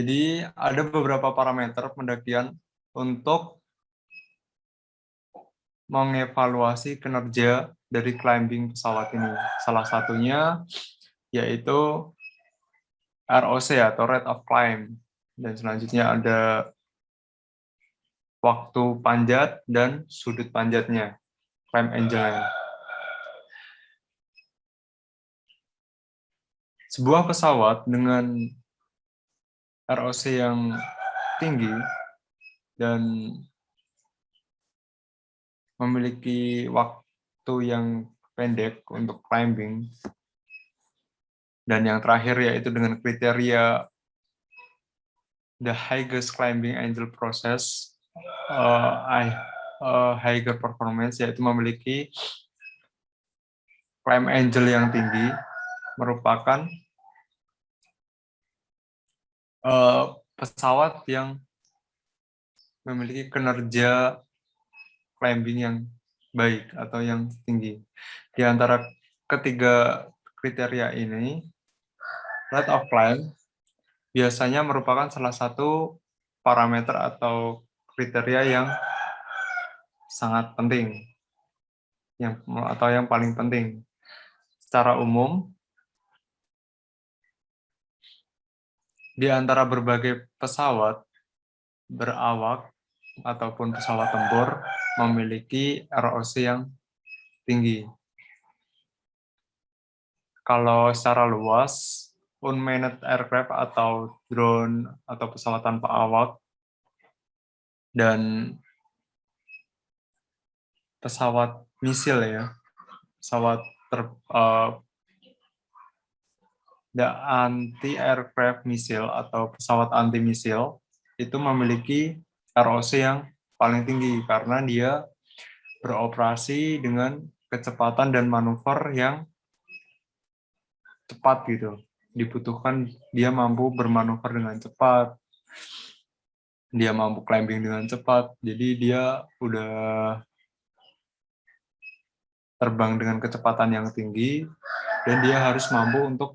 Jadi ada beberapa parameter pendakian untuk mengevaluasi kinerja dari climbing pesawat ini. Salah satunya yaitu ROC atau rate of climb. Dan selanjutnya ada waktu panjat dan sudut panjatnya, climb angle-nya. Sebuah pesawat dengan ROC yang tinggi dan memiliki waktu yang pendek untuk climbing, dan yang terakhir yaitu dengan kriteria the highest climbing angle process, higher performance, yaitu memiliki climb angle yang tinggi, merupakan pesawat yang memiliki kinerja climbing yang baik atau yang tinggi. Di antara ketiga kriteria ini, rate of climb biasanya merupakan salah satu parameter atau kriteria yang sangat penting, atau yang paling penting. Secara umum, di antara berbagai pesawat berawak ataupun pesawat tempur memiliki ROC yang tinggi. Kalau secara luas, unmanned aircraft atau drone atau pesawat tanpa awak dan pesawat misil ya, pesawat anti-aircraft misil atau pesawat anti-misil itu memiliki ROC yang paling tinggi karena dia beroperasi dengan kecepatan dan manuver yang cepat gitu. Dibutuhkan dia mampu bermanuver dengan cepat, dia mampu climbing dengan cepat, jadi dia udah terbang dengan kecepatan yang tinggi dan dia harus mampu untuk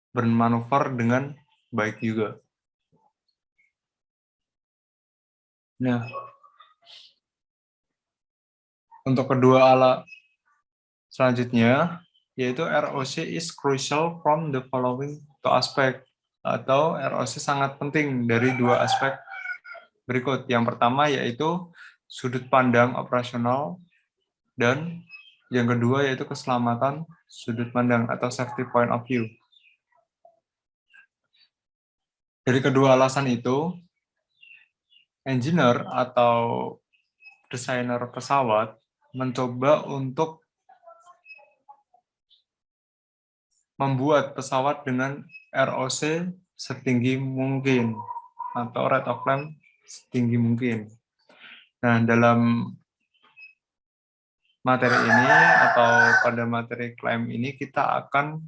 bermanuver dengan baik juga. Nah, untuk kedua alat selanjutnya, yaitu ROC is crucial from the following two aspect, atau ROC sangat penting dari dua aspek berikut. Yang pertama yaitu sudut pandang operasional, dan yang kedua yaitu keselamatan sudut pandang atau safety point of view. Dari kedua alasan itu, engineer atau desainer pesawat mencoba untuk membuat pesawat dengan ROC setinggi mungkin atau rate of climb setinggi mungkin. Nah, dalam materi ini atau pada materi climb ini kita akan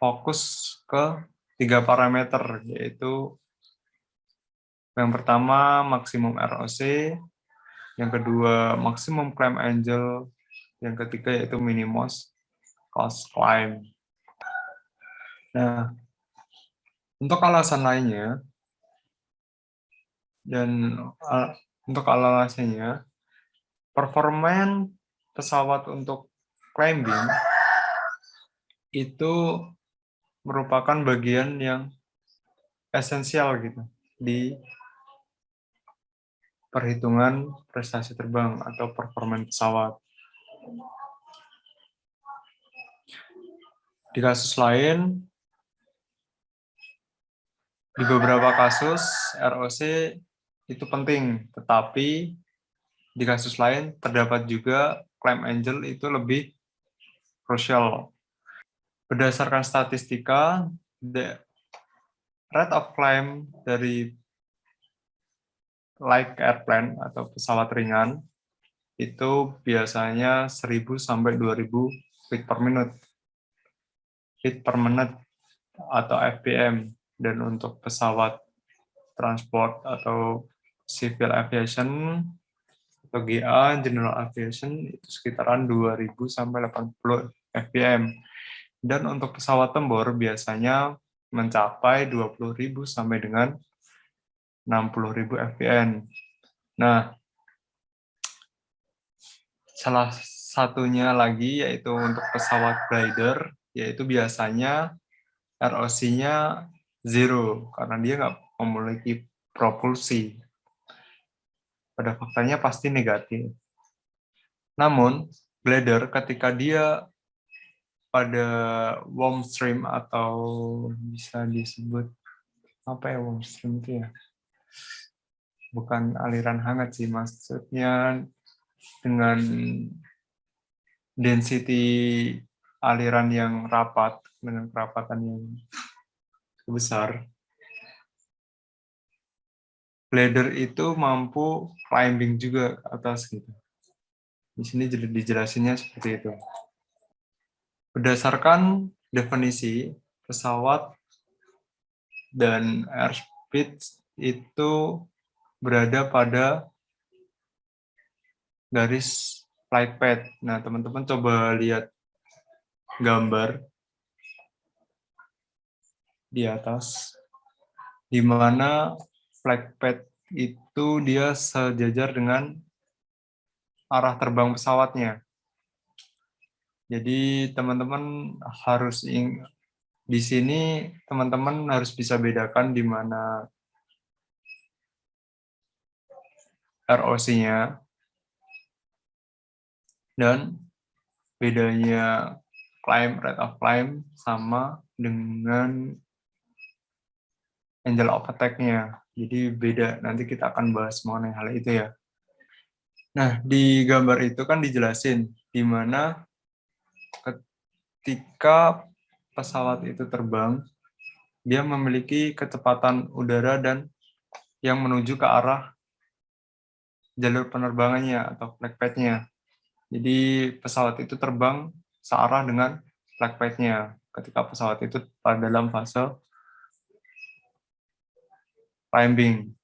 fokus ke 3 parameter, yaitu yang pertama maksimum ROC, yang kedua maksimum climb angle, yang ketiga yaitu minimum cost climb. Nah, untuk alasan lainnya dan untuk alasannya, performa pesawat untuk climbing itu merupakan bagian yang esensial gitu di perhitungan prestasi terbang atau performa pesawat. Di kasus lain, di beberapa kasus ROC itu penting, tetapi di kasus lain terdapat juga climb angle itu lebih krusial. Berdasarkan statistika, the rate of climb dari light airplane atau pesawat ringan itu biasanya 1000 sampai 2000 feet per minute. Feet per minute atau FPM. Dan untuk pesawat transport atau civil aviation atau GA, general aviation, itu sekitaran 2000 sampai 80 FPM. Dan untuk pesawat tempur biasanya mencapai 20.000 sampai dengan 60.000 fpn. Nah, salah satunya lagi yaitu untuk pesawat glider, yaitu biasanya ROC-nya zero karena dia nggak memiliki propulsi. Pada faktanya pasti negatif. Namun, glider ketika dia pada warm stream atau bisa disebut apa ya warm stream itu ya? Bukan aliran hangat sih, maksudnya dengan density aliran yang rapat dengan kerapatan yang besar. Glider itu mampu climbing juga ke atas gitu. Di sini dijelasinnya seperti itu. Berdasarkan definisi pesawat dan airspeed itu berada pada garis flight path. Nah, teman-teman coba lihat gambar di atas, di mana flight path itu dia sejajar dengan arah terbang pesawatnya. Jadi teman-teman harus di sini teman-teman harus bisa bedakan di mana ROC-nya dan bedanya rate of climb sama dengan angle of attack-nya. Jadi beda, nanti kita akan bahas mengenai hal itu ya. Nah, di gambar itu kan dijelasin di mana ketika pesawat itu terbang, dia memiliki kecepatan udara dan yang menuju ke arah jalur penerbangannya atau flight path-nya. Jadi pesawat itu terbang searah dengan flight path-nya ketika pesawat itu pada dalam fase climbing.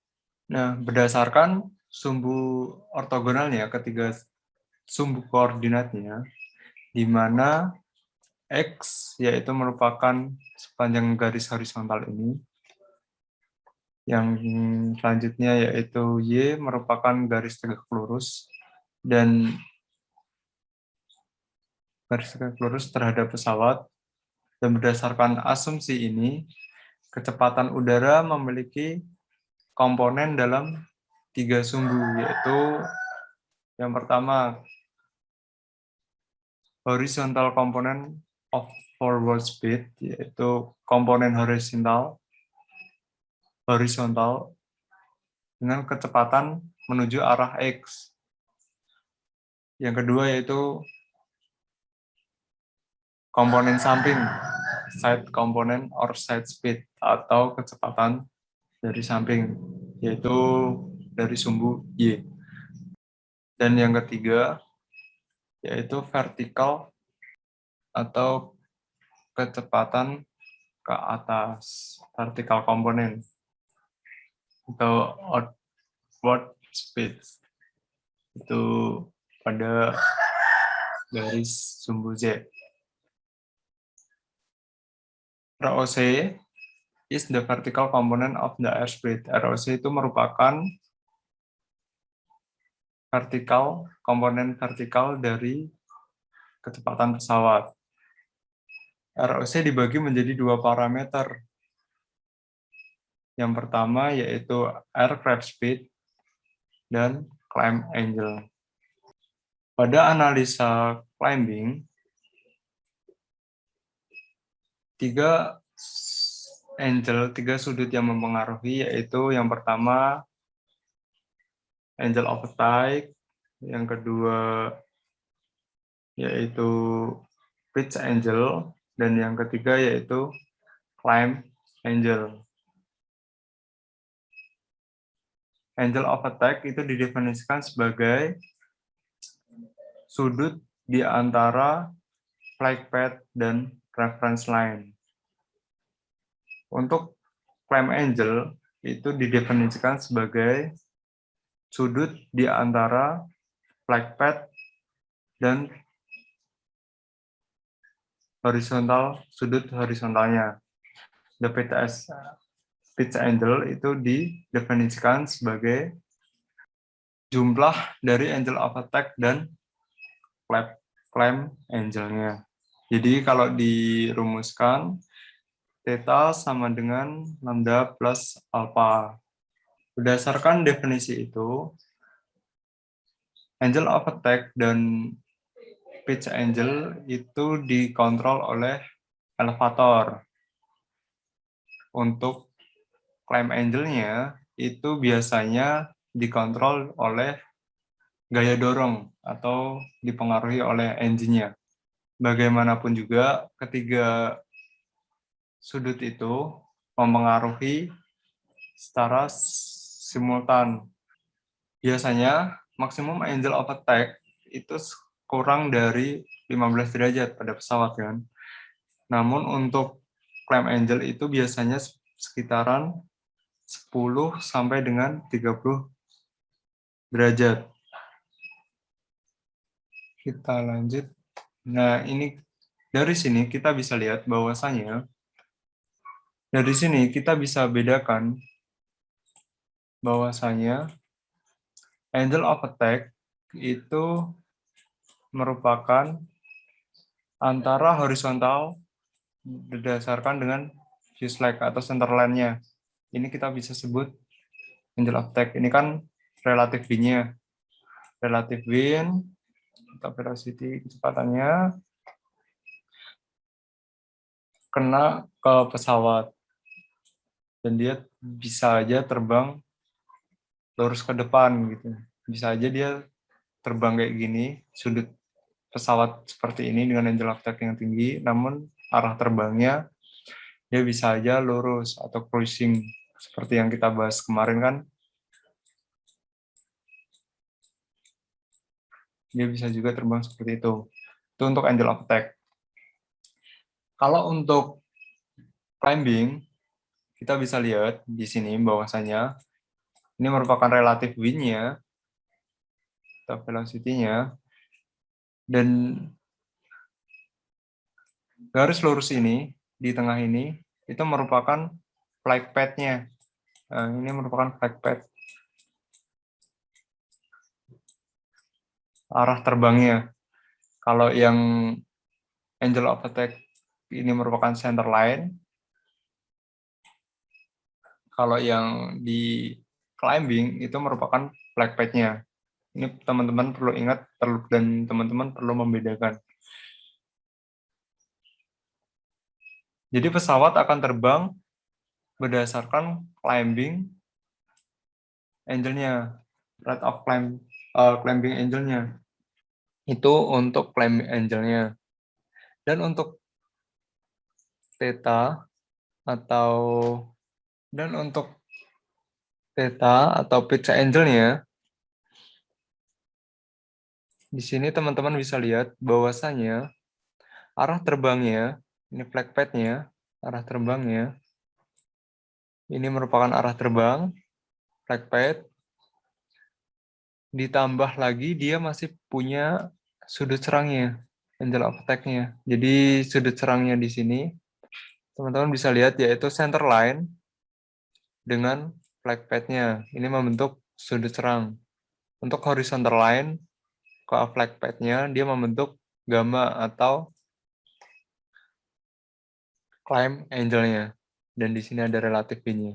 Nah, berdasarkan sumbu ortogonalnya, ketiga sumbu koordinatnya, di mana X yaitu merupakan sepanjang garis horizontal ini, yang selanjutnya yaitu Y merupakan garis tegak lurus, dan garis tegak lurus terhadap pesawat, dan berdasarkan asumsi ini, kecepatan udara memiliki komponen dalam 3 sumbu, yaitu yang pertama horizontal component of forward speed, yaitu komponen horizontal dengan kecepatan menuju arah X. Yang kedua yaitu komponen samping, side component or side speed, atau kecepatan dari samping, yaitu dari sumbu Y. Dan yang ketiga yaitu vertikal atau kecepatan ke atas, vertical component atau outward speed, itu pada garis sumbu Z. ROC is the vertical component of the airspeed. ROC itu merupakan komponen vertikal dari kecepatan pesawat. ROC dibagi menjadi 2 parameter. Yang pertama yaitu aircraft speed dan climb angle. Pada analisa climbing, 3 sudut yang mempengaruhi, yaitu yang pertama angle of attack, yang kedua yaitu pitch angle, dan yang ketiga yaitu climb angle. Angle of attack itu didefinisikan sebagai sudut di antara flight path dan reference line. Untuk climb angle itu didefinisikan sebagai sudut di antara flight path dan sudut horizontalnya. the pitch angle itu didefinisikan sebagai jumlah dari angle of attack dan climb angle-nya. Jadi kalau dirumuskan, theta sama dengan lambda plus alpha. Berdasarkan definisi itu, angle of attack dan pitch angle itu dikontrol oleh elevator. Untuk climb angle-nya itu biasanya dikontrol oleh gaya dorong atau dipengaruhi oleh engine-nya. Bagaimanapun juga, ketiga sudut itu mempengaruhi secara simultan. Biasanya maksimum angle of attack itu kurang dari 15 derajat pada pesawat kan. Namun untuk climb angle itu biasanya sekitaran 10 sampai dengan 30 derajat. Kita lanjut. Nah, ini dari sini kita bisa lihat bahwasanya dari sini kita bisa bedakan bahwasanya angle of attack itu merupakan antara horizontal berdasarkan dengan fuselage atau centerline-nya. Ini kita bisa sebut angle of attack. Ini kan relative wind-nya. Relative wind atau velocity kecepatannya kena ke pesawat. Dan dia bisa aja terbang lurus ke depan gitu. Bisa aja dia terbang kayak gini, sudut pesawat seperti ini dengan angle of attack yang tinggi, namun arah terbangnya dia bisa aja lurus atau cruising seperti yang kita bahas kemarin kan. Dia bisa juga terbang seperti itu. Itu untuk angle of attack. Kalau untuk climbing, kita bisa lihat di sini bahwasanya ini merupakan relative wind-nya atau velocity-nya, dan garis lurus ini di tengah ini itu merupakan flight path-nya. Nah, ini merupakan flight path, arah terbangnya. Kalau yang angle of attack ini merupakan center line. Kalau yang di climbing itu merupakan flight path-nya. Ini teman-teman perlu ingat dan teman-teman perlu membedakan. Jadi pesawat akan terbang berdasarkan climbing angle-nya, rate of climbing angle-nya. Itu untuk climbing angle-nya. Dan untuk theta atau pitch angle-nya, di sini teman-teman bisa lihat bahwasanya arah terbangnya, ini flight path-nya, arah terbangnya, ini merupakan arah terbang, flight path, ditambah lagi dia masih punya sudut serangnya, angle of attack-nya. Jadi sudut serangnya di sini, teman-teman bisa lihat yaitu center line dengan flight path-nya. Ini membentuk sudut serang. Untuk horizontal line, ke flight path-nya, dia membentuk gamma atau climb angle-nya. Dan di sini ada relative wind-nya.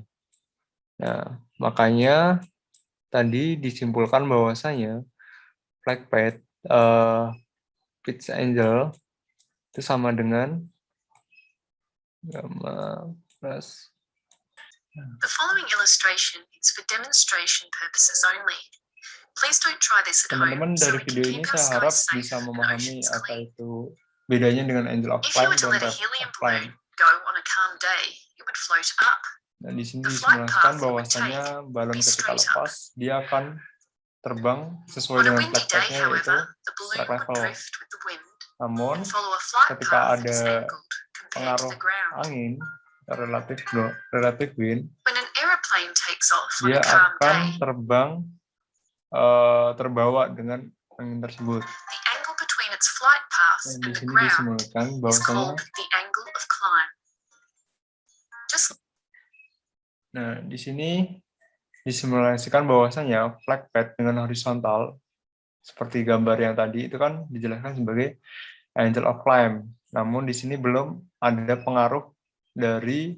Nah, makanya tadi disimpulkan bahwasanya flight path pitch angle itu sama dengan gamma plus. The following illustration is for demonstration purposes only. Please don't try this at home. Teman-teman dari video ini saya harap bisa memahami apa itu bedanya dengan angle of climb dan rate of climb. Go on a calm day, it would float up. Dan di sini disimulasikan bahwasanya balon ketika lepas dia akan terbang sesuai dengan flight path-nya yaitu strike level. Namun ketika ada pengaruh angin relative wind, dia akan terbawa dengan angin tersebut. Dan di sini disimulasikan bahwasanya Nah, di sini disimulasikan bahwasanya flat pad dengan horizontal seperti gambar yang tadi itu kan dijelaskan sebagai angel of climb. Namun di sini belum ada pengaruh dari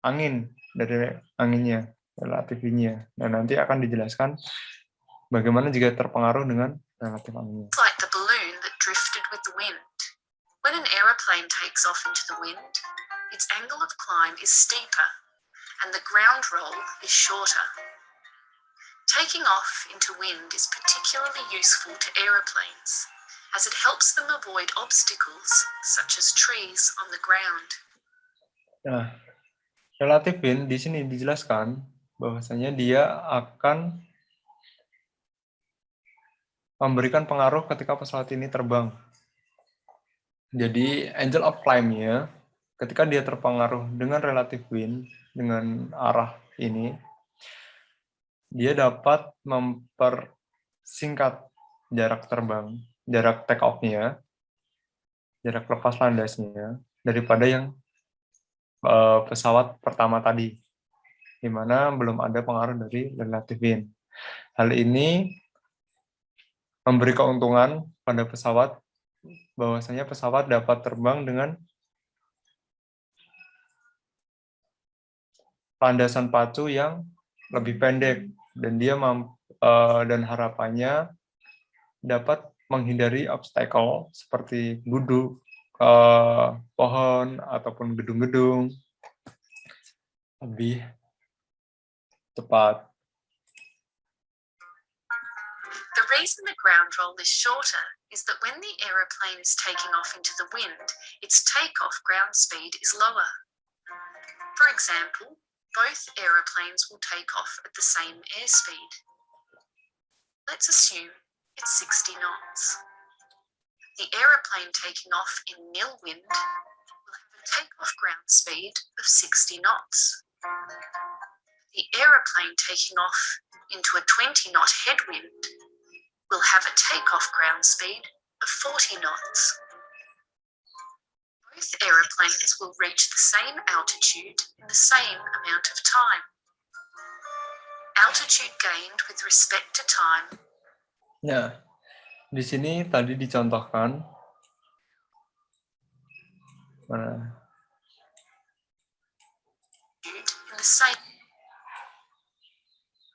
anginnya, relatifnya. Nah, nanti akan dijelaskan bagaimana jika terpengaruh dengan relatif anginnya. It's like the balloon that drifted with the wind. When an aeroplane takes off into the wind, its angle of climb is steeper and the ground roll is shorter. Taking off into wind is particularly useful to aeroplanes, as it helps them avoid obstacles such as trees on the ground. Nah, relatif wind di sini dijelaskan bahwasanya dia akan memberikan pengaruh ketika pesawat ini terbang. Jadi angel of climb-nya ketika dia terpengaruh dengan relative wind dengan arah ini, dia dapat mempersingkat jarak terbang, jarak take off-nya, jarak lepas landasnya daripada yang pesawat pertama tadi, di mana belum ada pengaruh dari relative wind. Hal ini memberi keuntungan pada pesawat bahwasanya pesawat dapat terbang dengan landasan pacu yang lebih pendek dan dan harapannya dapat menghindari obstacle seperti pohon ataupun gedung-gedung lebih cepat. The reason the ground roll is shorter is that when the aeroplane is taking off into the wind, its takeoff ground speed is lower. For example, both aeroplanes will take off at the same airspeed. Let's assume it's 60 knots. The aeroplane taking off in nil wind will have a takeoff ground speed of 60 knots. The aeroplane taking off into a 20-knot headwind will have a takeoff ground speed of 40 knots. Both aeroplanes will reach the same altitude in the same amount of time. Altitude gained with respect to time. Nah, di sini tadi dicontohkan in the same.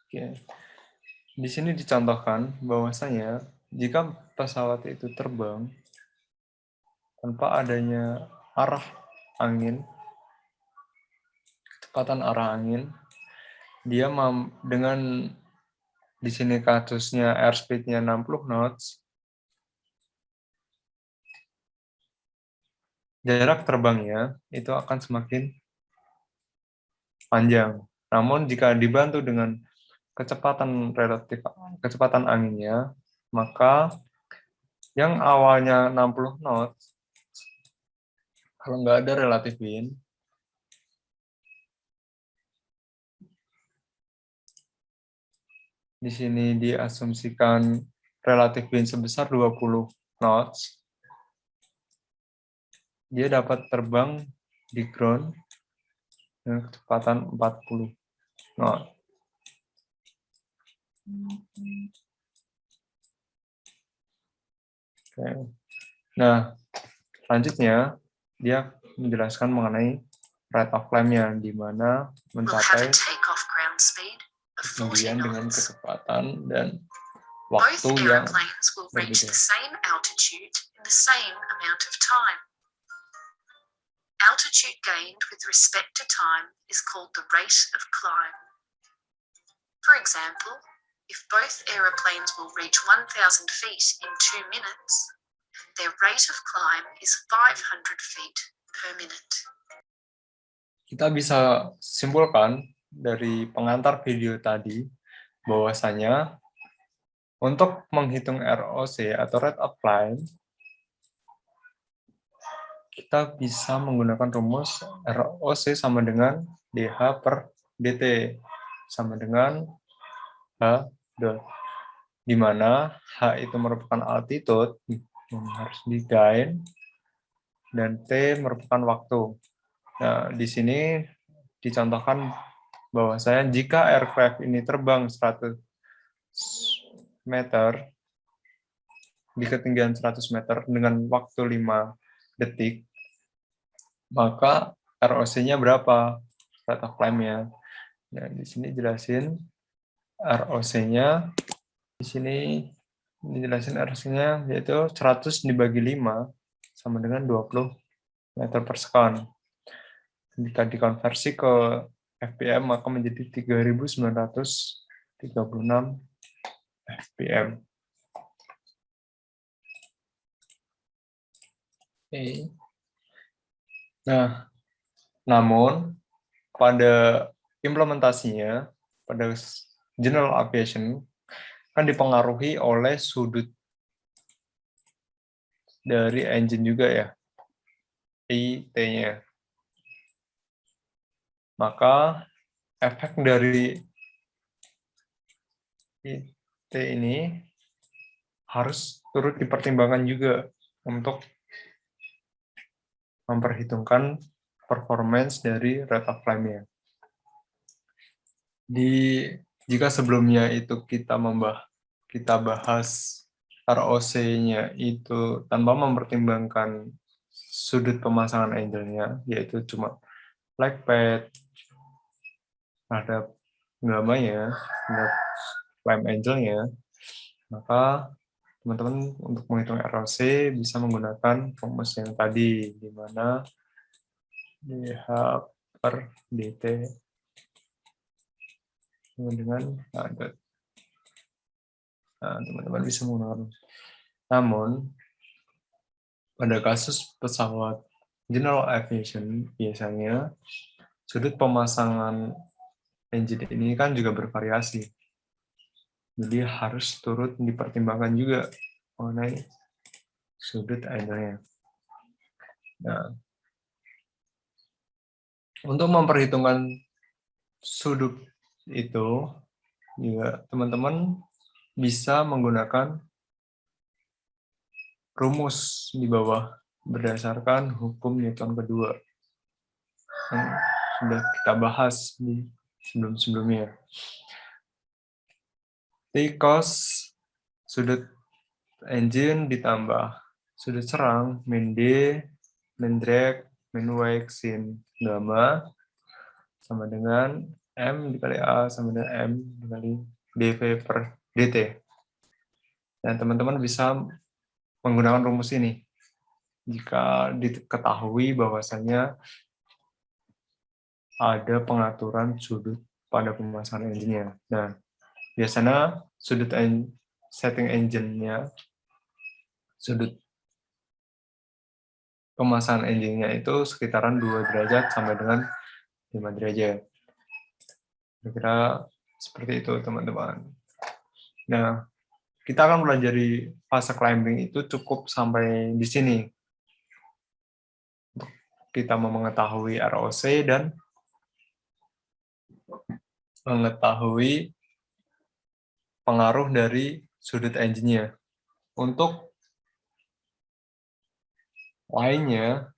Oke. Di sini dicontohkan bahwasanya jika pesawat itu terbang tanpa adanya arah angin, kecepatan arah angin, dia dengan di sini kasusnya airspeed-nya 60 knots, jarak terbangnya itu akan semakin panjang. Namun jika dibantu dengan kecepatan anginnya, maka yang awalnya 60 knots, kalau nggak ada relative wind, di sini diasumsikan relative wind sebesar 20 knots, dia dapat terbang di ground dengan kecepatan 40 knots. Oke. Nah, selanjutnya dia menjelaskan mengenai rate of climb-nya, di mana mencapai kemudian dengan kecepatan dan waktu yang berbeda. Altitude gained with respect to time is called the rate of climb. For example, if both aeroplanes will reach 1,000 feet in 2 minutes, their rate of climb is 500 feet per minute. Kita bisa simpulkan dari pengantar video tadi bahwasanya untuk menghitung ROC atau rate of climb, kita bisa menggunakan rumus ROC sama dengan DH per DT sama dengan H dot, di mana H itu merupakan altitude yang harus di-gain dan T merupakan waktu. Nah, di sini dicontohkan bahwasanya jika aircraft ini terbang 100 meter di ketinggian 100 meter dengan waktu 5 detik, maka ROC-nya berapa? Rate of climb-nya. Nah, di sini jelasin ROC-nya. Di sini dijelasin ROC-nya yaitu 100 dibagi 5 sama dengan 20 meter per second. Jika dikonversi ke FPM maka menjadi 3.936 FPM. Oke. Nah, namun pada implementasinya pada general aviation kan dipengaruhi oleh sudut dari engine juga ya, IT-nya. Maka efek dari IT ini harus turut dipertimbangkan juga untuk memperhitungkan performance dari rate of climb-nya. Jika sebelumnya itu kita bahas ROC-nya itu tanpa mempertimbangkan sudut pemasangan angle-nya, yaitu cuma flight path terhadap gamanya, terhadap climb angle-nya, maka teman-teman untuk menghitung ROC bisa menggunakan rumus yang tadi, di mana DH per DT sama dengan dot. Nah, teman-teman bisa menggunakan. Namun, pada kasus pesawat general aviation, biasanya sudut pemasangan engine ini kan juga bervariasi. Jadi harus turut dipertimbangkan juga mengenai sudut angle-nya. Nah, untuk memperhitungkan sudut itu, juga teman-teman bisa menggunakan rumus di bawah berdasarkan hukum Newton kedua yang sudah kita bahas di sebelum-sebelumnya. T cos sudut engine ditambah sudut serang min D, min drag, min Y sin gamma sama dengan M dikali A sama dengan M dikali dV per dt. Dan teman-teman bisa menggunakan rumus ini jika diketahui bahwasanya ada pengaturan sudut pada pemasangan engine-nya. Nah, biasanya sudut setting engine-nya, sudut pemasangan engine-nya itu sekitaran 2 derajat sampai dengan 5 derajat. Kira-kira seperti itu, teman-teman. Nah, kita akan pelajari fase climbing itu cukup sampai di sini. Kita mau mengetahui ROC dan mengetahui pengaruh dari sudut engine-nya. Untuk lainnya,